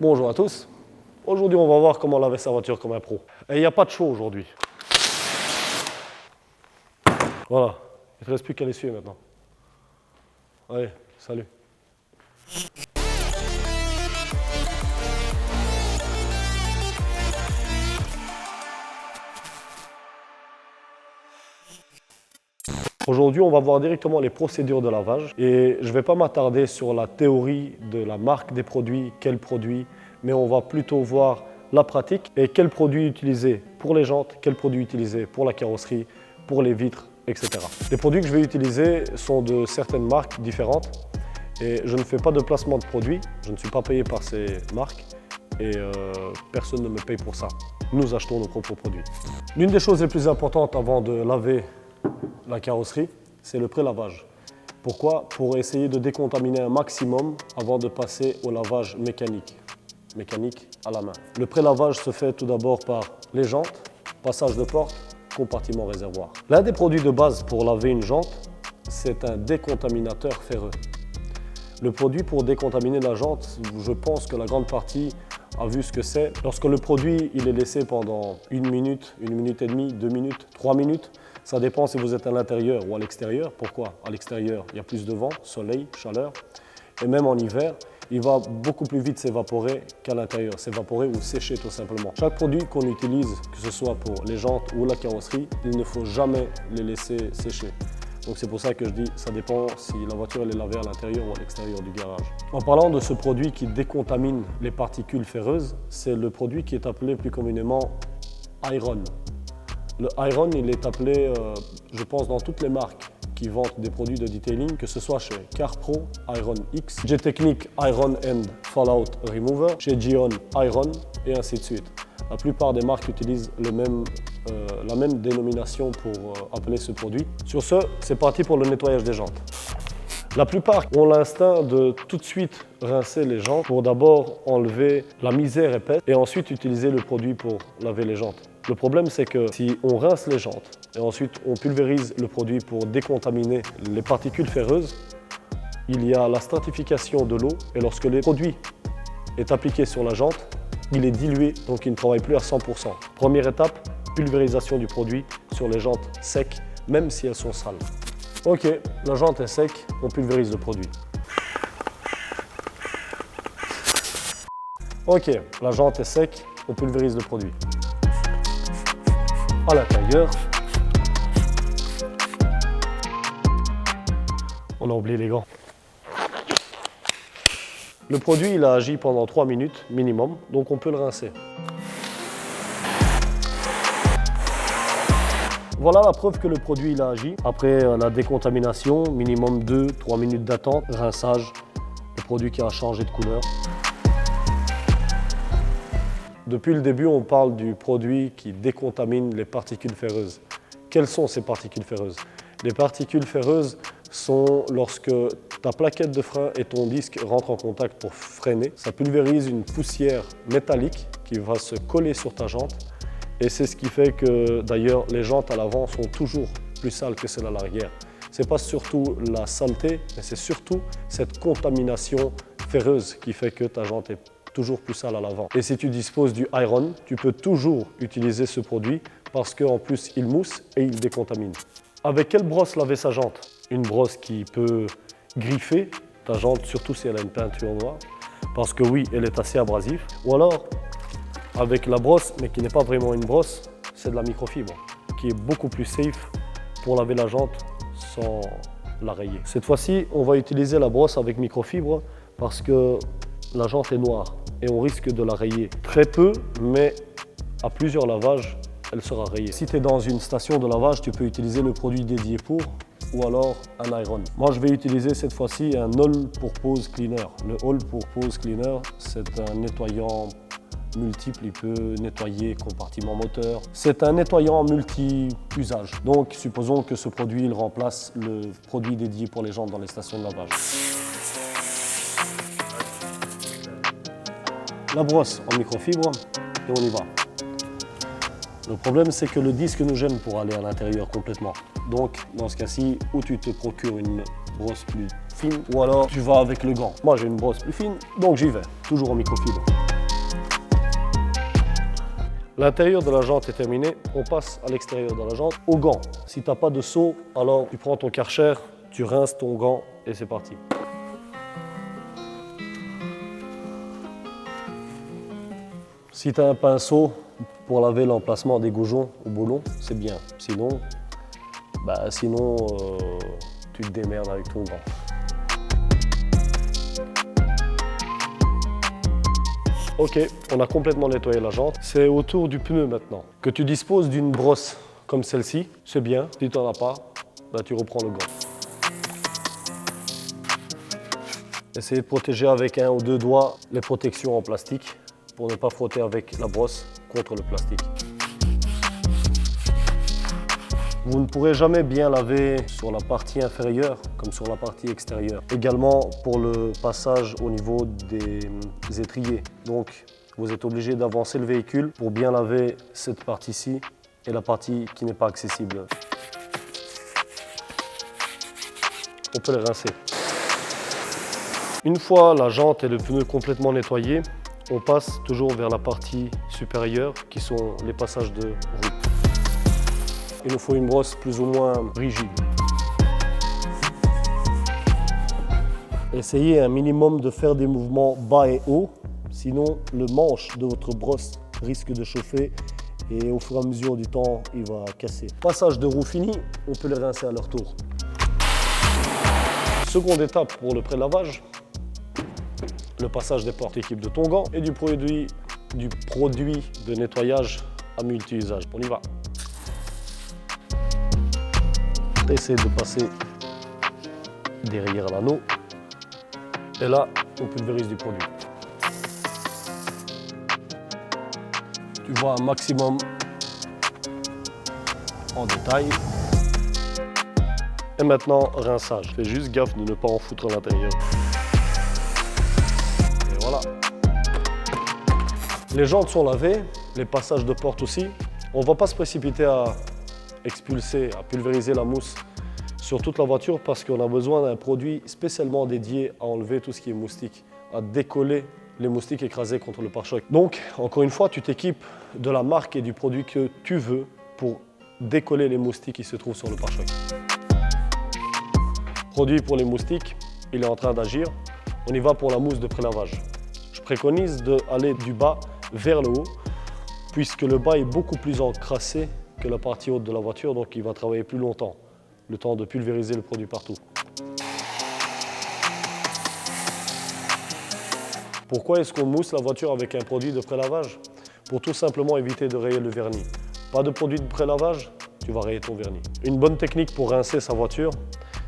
Bonjour à tous. Aujourd'hui, on va voir comment laver sa voiture comme un pro. Et il n'y a pas de show aujourd'hui. Voilà, il ne te reste plus qu'à l'essuyer maintenant. Allez, salut. Aujourd'hui, on va voir directement les procédures de lavage et je ne vais pas m'attarder sur la théorie de la marque des produits, quels produits, mais on va plutôt voir la pratique et quels produits utiliser pour les jantes, quels produits utiliser pour la carrosserie, pour les vitres, etc. Les produits que je vais utiliser sont de certaines marques différentes et je ne fais pas de placement de produits, je ne suis pas payé par ces marques et personne ne me paye pour ça. Nous achetons nos propres produits. L'une des choses les plus importantes avant de laver la carrosserie, c'est le pré-lavage. Pourquoi? Pour essayer de décontaminer un maximum avant de passer au lavage mécanique à la main. Le pré-lavage se fait tout d'abord par les jantes, passage de porte, compartiment réservoir. L'un des produits de base pour laver une jante, c'est un décontaminateur ferreux. Le produit pour décontaminer la jante, je pense que la grande partie a vu ce que c'est. Lorsque le produit il est laissé pendant 1 minute, 1 minute et demie, 2 minutes, 3 minutes, ça dépend si vous êtes à l'intérieur ou à l'extérieur. Pourquoi? À l'extérieur, il y a plus de vent, soleil, chaleur. Et même en hiver, il va beaucoup plus vite s'évaporer qu'à l'intérieur, s'évaporer ou sécher tout simplement. Chaque produit qu'on utilise, que ce soit pour les jantes ou la carrosserie, il ne faut jamais les laisser sécher. Donc c'est pour ça que je dis, ça dépend si la voiture elle est lavée à l'intérieur ou à l'extérieur du garage. En parlant de ce produit qui décontamine les particules ferreuses, c'est le produit qui est appelé plus communément Iron. Le Iron, il est appelé, je pense, dans toutes les marques qui vendent des produits de detailing, que ce soit chez CarPro, Iron X, J-Technique, Iron and Fallout Remover, chez Gion, Iron, et ainsi de suite. La plupart des marques utilisent la même dénomination pour appeler ce produit. Sur ce, c'est parti pour le nettoyage des jantes. La plupart ont l'instinct de tout de suite rincer les jantes pour d'abord enlever la misère épaisse et ensuite utiliser le produit pour laver les jantes. Le problème, c'est que si on rince les jantes et ensuite on pulvérise le produit pour décontaminer les particules ferreuses, il y a la stratification de l'eau et lorsque le produit est appliqué sur la jante, il est dilué, donc il ne travaille plus à 100%. Première étape, pulvérisation du produit sur les jantes secs, même si elles sont sales. Ok, la jante est sec, on pulvérise le produit. Ok, la jante est sec, on pulvérise le produit. À l'intérieur, on a oublié les gants. Le produit il a agi pendant 3 minutes minimum, donc on peut le rincer. Voilà la preuve que le produit il a agi. Après la décontamination, minimum 2-3 minutes d'attente, rinçage, le produit qui a changé de couleur. Depuis le début, on parle du produit qui décontamine les particules ferreuses. Quelles sont ces particules ferreuses? Les particules ferreuses sont lorsque ta plaquette de frein et ton disque rentrent en contact pour freiner. Ça pulvérise une poussière métallique qui va se coller sur ta jante. Et c'est ce qui fait que d'ailleurs les jantes à l'avant sont toujours plus sales que celles à l'arrière. Ce n'est pas surtout la saleté, mais c'est surtout cette contamination ferreuse qui fait que ta jante est toujours plus sale à l'avant. Et si tu disposes du Iron, tu peux toujours utiliser ce produit parce qu'en plus il mousse et il décontamine. Avec quelle brosse laver sa jante? Une brosse qui peut griffer ta jante, surtout si elle a une peinture noire, parce que oui, elle est assez abrasive. Ou alors avec la brosse, mais qui n'est pas vraiment une brosse, c'est de la microfibre, qui est beaucoup plus safe pour laver la jante sans la rayer. Cette fois-ci, on va utiliser la brosse avec microfibre parce que la jante est noire et on risque de la rayer très peu, mais à plusieurs lavages, elle sera rayée. Si tu es dans une station de lavage, tu peux utiliser le produit dédié pour ou alors un Iron. Moi, je vais utiliser cette fois-ci un All-Purpose Cleaner. Le All-Purpose Cleaner, c'est un nettoyant multiple, il peut nettoyer compartiment moteur. C'est un nettoyant multi-usage. Donc, supposons que ce produit il remplace le produit dédié pour les jantes dans les stations de lavage. La brosse en microfibre et on y va. Le problème, c'est que le disque nous gêne pour aller à l'intérieur complètement. Donc, dans ce cas-ci, ou tu te procures une brosse plus fine, ou alors tu vas avec le gant. Moi, j'ai une brosse plus fine, donc j'y vais, toujours en microfibre. L'intérieur de la jante est terminé, on passe à l'extérieur de la jante, au gant. Si tu n'as pas de seau, alors tu prends ton Karcher, tu rinces ton gant et c'est parti. Si tu as un pinceau pour laver l'emplacement des goujons au boulon, c'est bien. Sinon, tu te démerdes avec ton gant. Ok, on a complètement nettoyé la jante. C'est au tour du pneu maintenant. Que tu disposes d'une brosse comme celle-ci, c'est bien. Si tu n'en as pas, tu reprends le gant. Essayez de protéger avec 1 ou 2 doigts les protections en plastique pour ne pas frotter avec la brosse contre le plastique. Vous ne pourrez jamais bien laver sur la partie inférieure comme sur la partie extérieure. Également pour le passage au niveau des étriers. Donc vous êtes obligé d'avancer le véhicule pour bien laver cette partie-ci et la partie qui n'est pas accessible. On peut les rincer. Une fois la jante et le pneu complètement nettoyés, on passe toujours vers la partie supérieure qui sont les passages de roue. Il nous faut une brosse plus ou moins rigide. Essayez un minimum de faire des mouvements bas et haut, sinon le manche de votre brosse risque de chauffer et au fur et à mesure du temps, il va casser. Passage de roue fini, on peut les rincer à leur tour. Seconde étape pour le pré-lavage, le passage des portes équipes de ton gant et du produit de nettoyage à multi-usage. On y va. Essaye de passer derrière l'anneau et là on pulvérise du produit. Tu vois un maximum en détail. Et maintenant rinçage. Fais juste gaffe de ne pas en foutre à l'intérieur. Et voilà. Les jantes sont lavées, les passages de porte aussi. On ne va pas se précipiter à expulser, à pulvériser la mousse sur toute la voiture parce qu'on a besoin d'un produit spécialement dédié à enlever tout ce qui est moustique, à décoller les moustiques écrasés contre le pare-choc. Donc, encore une fois, tu t'équipes de la marque et du produit que tu veux pour décoller les moustiques qui se trouvent sur le pare-choc. Produit pour les moustiques, il est en train d'agir. On y va pour la mousse de pré-lavage. Je préconise d'aller du bas vers le haut puisque le bas est beaucoup plus encrassé que la partie haute de la voiture, donc il va travailler plus longtemps, le temps de pulvériser le produit partout. Pourquoi est-ce qu'on mousse la voiture avec un produit de pré-lavage? Pour tout simplement éviter de rayer le vernis. Pas de produit de pré-lavage, tu vas rayer ton vernis. Une bonne technique pour rincer sa voiture,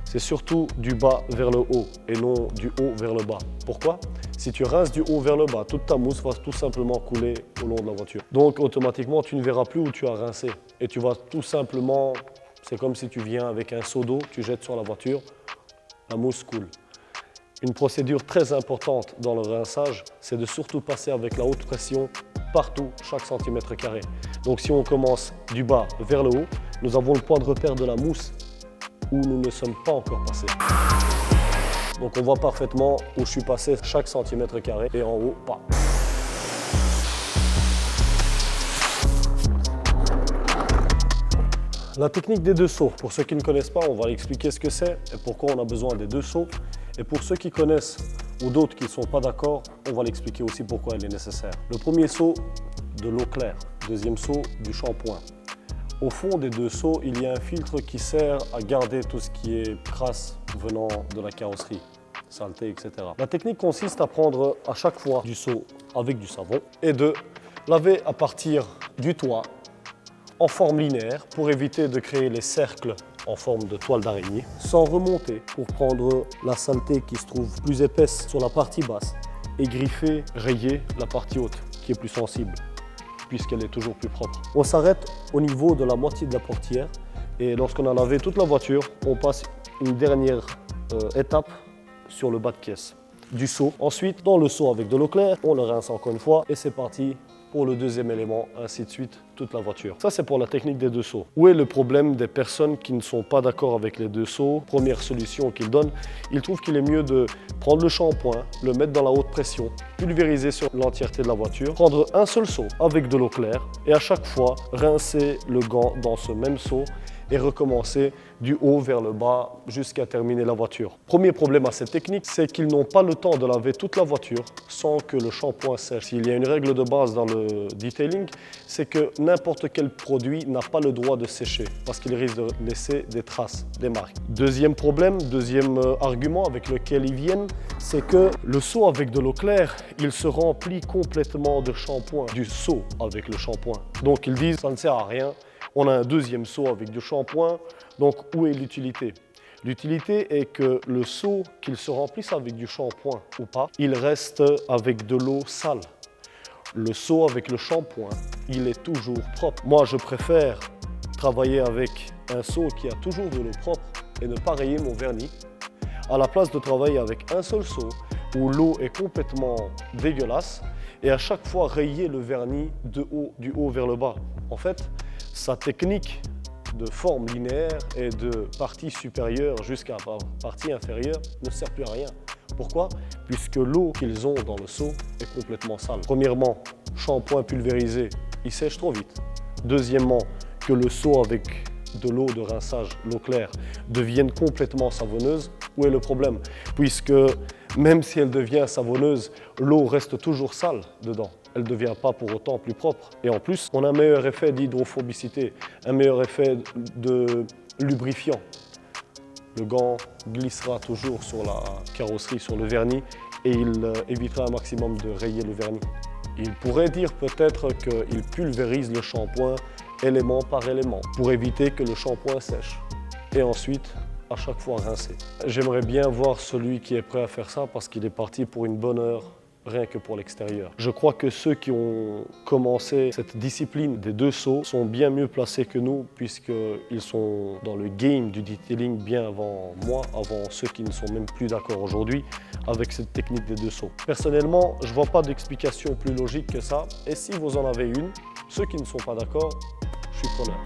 c'est surtout du bas vers le haut et non du haut vers le bas. Pourquoi? Si tu rinces du haut vers le bas, toute ta mousse va tout simplement couler au long de la voiture. Donc automatiquement, tu ne verras plus où tu as rincé. Et tu vas tout simplement, c'est comme si tu viens avec un seau d'eau, tu jettes sur la voiture, la mousse coule. Une procédure très importante dans le rinçage, c'est de surtout passer avec la haute pression partout, chaque centimètre carré. Donc si on commence du bas vers le haut, nous avons le point de repère de la mousse où nous ne sommes pas encore passés. Donc on voit parfaitement où je suis passé chaque centimètre carré et en haut, pas. La technique des 2 seaux, pour ceux qui ne connaissent pas, on va expliquer ce que c'est et pourquoi on a besoin des 2 seaux. Et pour ceux qui connaissent ou d'autres qui ne sont pas d'accord, on va l'expliquer aussi pourquoi elle est nécessaire. Le premier seau, de l'eau claire. Deuxième seau, du shampoing. Au fond des 2 seaux, il y a un filtre qui sert à garder tout ce qui est crasse venant de la carrosserie, saleté, etc. La technique consiste à prendre à chaque fois du seau avec du savon et de laver à partir du toit en forme linéaire pour éviter de créer les cercles en forme de toile d'araignée, sans remonter pour prendre la saleté qui se trouve plus épaisse sur la partie basse et griffer, rayer la partie haute qui est plus sensible puisqu'elle est toujours plus propre. On s'arrête au niveau de la moitié de la portière et lorsqu'on a lavé toute la voiture, on passe une dernière étape sur le bas de caisse du seau. Ensuite, dans le seau avec de l'eau claire, on le rince encore une fois et c'est parti pour le deuxième élément, ainsi de suite, toute la voiture. Ça, c'est pour la technique des 2 seaux. Où est le problème des personnes qui ne sont pas d'accord avec les 2 seaux? Première solution qu'ils donnent, ils trouvent qu'il est mieux de prendre le shampoing, le mettre dans la haute pression, pulvériser sur l'entièreté de la voiture, prendre un seul seau avec de l'eau claire et à chaque fois rincer le gant dans ce même seau et recommencer du haut vers le bas jusqu'à terminer la voiture. Premier problème à cette technique, c'est qu'ils n'ont pas le temps de laver toute la voiture sans que le shampoing sèche. S'il y a une règle de base dans le detailing, c'est que n'importe quel produit n'a pas le droit de sécher parce qu'il risque de laisser des traces, des marques. Deuxième problème, deuxième argument avec lequel ils viennent, c'est que le seau avec de l'eau claire, il se remplit complètement de shampoing, du seau avec le shampoing. Donc ils disent ça ne sert à rien. On a un deuxième seau avec du shampoing, donc où est l'utilité? L'utilité est que le seau, qu'il se remplisse avec du shampoing ou pas, il reste avec de l'eau sale. Le seau avec le shampoing, il est toujours propre. Moi, je préfère travailler avec un seau qui a toujours de l'eau propre et ne pas rayer mon vernis, à la place de travailler avec un seul seau où l'eau est complètement dégueulasse et à chaque fois rayer le vernis du haut vers le bas. En fait, sa technique de forme linéaire et de partie supérieure jusqu'à partie inférieure ne sert plus à rien. Pourquoi? Puisque l'eau qu'ils ont dans le seau est complètement sale. Premièrement, shampoing pulvérisé, il sèche trop vite. Deuxièmement, que le seau avec de l'eau de rinçage, l'eau claire, devienne complètement savonneuse. Où est le problème? Puisque même si elle devient savonneuse, l'eau reste toujours sale dedans. Elle ne devient pas pour autant plus propre. Et en plus, on a un meilleur effet d'hydrophobicité, un meilleur effet de lubrifiant. Le gant glissera toujours sur la carrosserie, sur le vernis, et il évitera un maximum de rayer le vernis. Il pourrait dire peut-être qu'il pulvérise le shampoing élément par élément pour éviter que le shampoing sèche. Et ensuite, à chaque fois rincer. J'aimerais bien voir celui qui est prêt à faire ça parce qu'il est parti pour une bonne heure, rien que pour l'extérieur. Je crois que ceux qui ont commencé cette discipline des deux seaux sont bien mieux placés que nous puisqu'ils sont dans le game du detailing bien avant moi, avant ceux qui ne sont même plus d'accord aujourd'hui avec cette technique des deux seaux. Personnellement, je ne vois pas d'explication plus logique que ça et si vous en avez une, ceux qui ne sont pas d'accord, je suis preneur.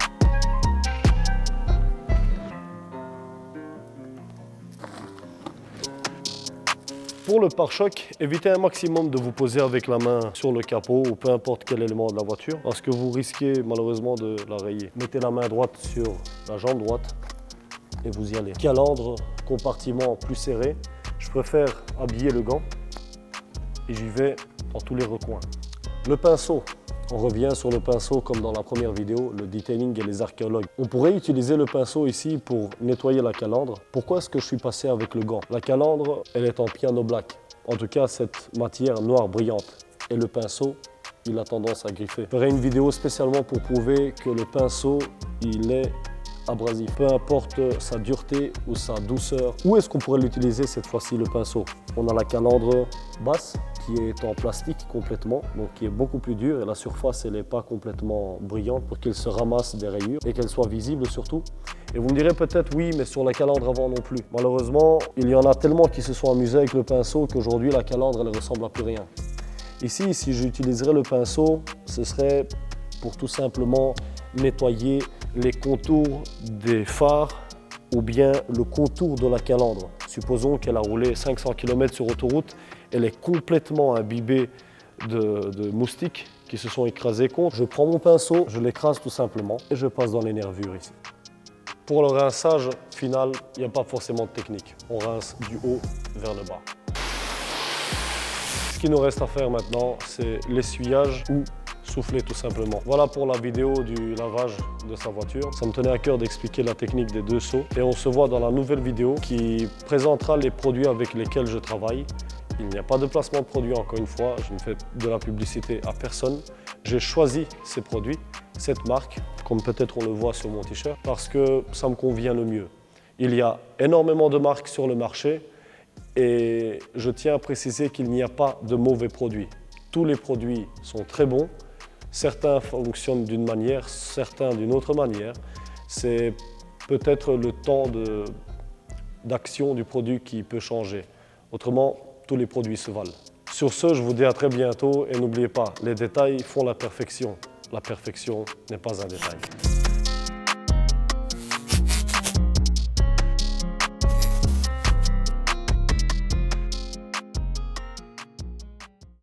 Pour le pare-choc, évitez un maximum de vous poser avec la main sur le capot ou peu importe quel élément de la voiture parce que vous risquez malheureusement de la rayer. Mettez la main droite sur la jambe droite et vous y allez. Calandre, compartiment plus serré. Je préfère habiller le gant et j'y vais dans tous les recoins. Le pinceau. On revient sur le pinceau comme dans la première vidéo, le detailing et les archéologues. On pourrait utiliser le pinceau ici pour nettoyer la calandre. Pourquoi est-ce que je suis passé avec le gant? La calandre, elle est en piano black. En tout cas, cette matière noire brillante. Et le pinceau, il a tendance à griffer. Je ferai une vidéo spécialement pour prouver que le pinceau, il est abrasif. Peu importe sa dureté ou sa douceur. Où est-ce qu'on pourrait l'utiliser cette fois-ci, le pinceau? On a la calandre basse qui est en plastique complètement, donc qui est beaucoup plus dure et la surface elle n'est pas complètement brillante pour qu'elle se ramasse des rayures et qu'elle soit visible surtout. Et vous me direz peut-être oui, mais sur la calandre avant non plus. Malheureusement, il y en a tellement qui se sont amusés avec le pinceau qu'aujourd'hui la calandre elle ressemble à plus rien. Ici, si j'utiliserais le pinceau, ce serait pour tout simplement nettoyer les contours des phares ou bien le contour de la calandre. Supposons qu'elle a roulé 500 km sur autoroute, elle est complètement imbibée de moustiques qui se sont écrasés contre. Je prends mon pinceau, je l'écrase tout simplement et je passe dans les nervures ici. Pour le rinçage final, il n'y a pas forcément de technique. On rince du haut vers le bas. Ce qu'il nous reste à faire maintenant, c'est l'essuyage ou souffler tout simplement. Voilà pour la vidéo du lavage de sa voiture. Ça me tenait à cœur d'expliquer la technique des deux seaux et on se voit dans la nouvelle vidéo qui présentera les produits avec lesquels je travaille. Il n'y a pas de placement de produit encore une fois, je ne fais de la publicité à personne. J'ai choisi ces produits, cette marque, comme peut-être on le voit sur mon t-shirt, parce que ça me convient le mieux. Il y a énormément de marques sur le marché et je tiens à préciser qu'il n'y a pas de mauvais produits. Tous les produits sont très bons. Certains fonctionnent d'une manière, certains d'une autre manière. C'est peut-être le temps d'action du produit qui peut changer. Autrement, tous les produits se valent. Sur ce, je vous dis à très bientôt et n'oubliez pas, les détails font la perfection. La perfection n'est pas un détail.